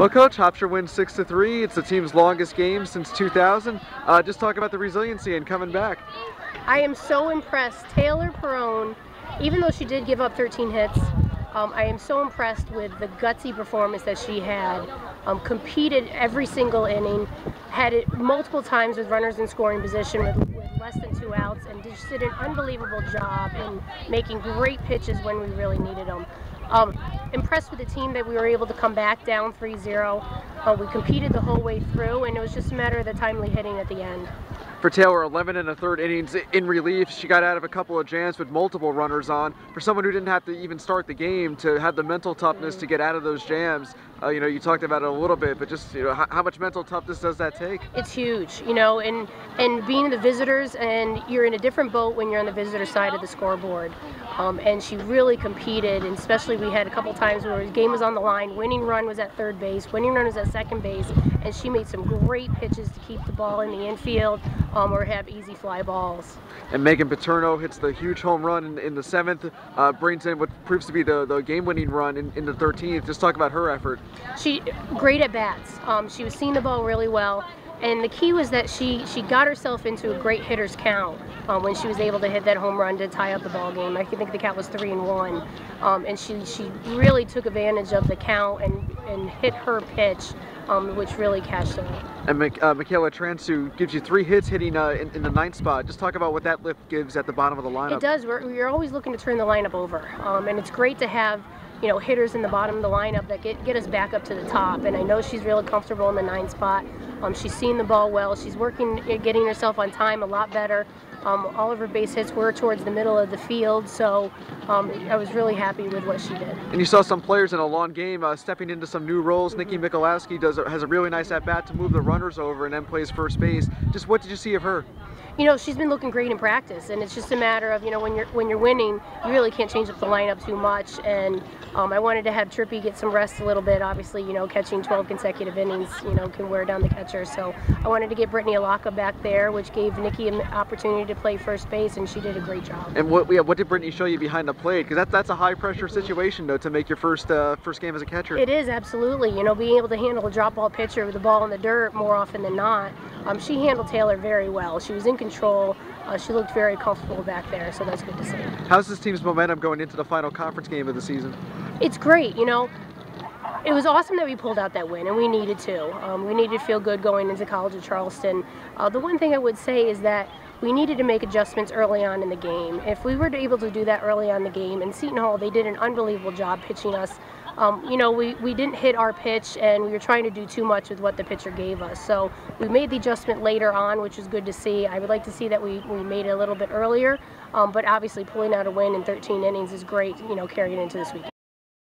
Well, Coach, Hofstra wins 6-3. It's the team's longest game since 2000. Just talk about the resiliency and coming back. I am so impressed. Taylor Perrone, even though she did give up 13 hits, I am so impressed with the gutsy performance that she had. Competed every single inning, had it multiple times with runners in scoring position with less than 2 outs, and just did an unbelievable job in making great pitches when we really needed them. Impressed with the team that we were able to come back down 3-0. We competed the whole way through, and it was just a matter of the timely hitting at the end. For Taylor, 11 1/3 innings in relief. She got out of a couple of jams with multiple runners on. For someone who didn't have to even start the game, to have the mental toughness to get out of those jams, you talked about it a little bit, but just how much mental toughness does that take? It's huge, and being the visitors, and you're in a different boat when you're on the visitor side of the scoreboard. And she really competed, and especially we had a couple times where the game was on the line. Winning run was at third base, winning run was at second base, and she made some great pitches to keep the ball in the infield or have easy fly balls. And Megan Paterno hits the huge home run in the 7th, brings in what proves to be the game-winning run in the 13th. Just talk about her effort. She great at bats. She was seeing the ball really well. And the key was that she got herself into a great hitter's count when she was able to hit that home run to tie up the ball game. I think the count was 3-1, and she really took advantage of the count and hit her pitch, which really cashed her. And Michaela Transu gives you 3 hits hitting in the 9th spot. Just talk about what that lift gives at the bottom of the lineup. It does. We're always looking to turn the lineup over, and it's great to have hitters in the bottom of the lineup that get us back up to the top. And I know she's really comfortable in the 9th spot. She's seen the ball well. She's working at getting herself on time a lot better. All of her base hits were towards the middle of the field, so I was really happy with what she did. And you saw some players in a long game stepping into some new roles. Nikki Mikulowski has a really nice at-bat to move the runners over and then plays first base. Just what did you see of her? She's been looking great in practice, and it's just a matter of, when you're winning, you really can't change up the lineup too much. And I wanted to have Trippy get some rest a little bit. Obviously, catching 12 consecutive innings, can wear down the catcher. So I wanted to get Brittany Alaka back there, which gave Nikki an opportunity to play first base, and she did a great job. And what did Brittany show you behind the plate? Because that's a high-pressure situation, though, to make your first game as a catcher. It is, absolutely. Being able to handle a drop ball pitcher with the ball in the dirt more often than not. She handled Taylor very well. She was in control. She looked very comfortable back there, so that's good to see. How's this team's momentum going into the final conference game of the season? It's great. It was awesome that we pulled out that win, and we needed to. We needed to feel good going into College of Charleston. The one thing I would say is that we needed to make adjustments early on in the game. If we were able to do that early on in the game, and Seton Hall, they did an unbelievable job pitching us. We didn't hit our pitch, and we were trying to do too much with what the pitcher gave us. So we made the adjustment later on, which was good to see. I would like to see that we made it a little bit earlier, but obviously pulling out a win in 13 innings is great, carrying into this weekend.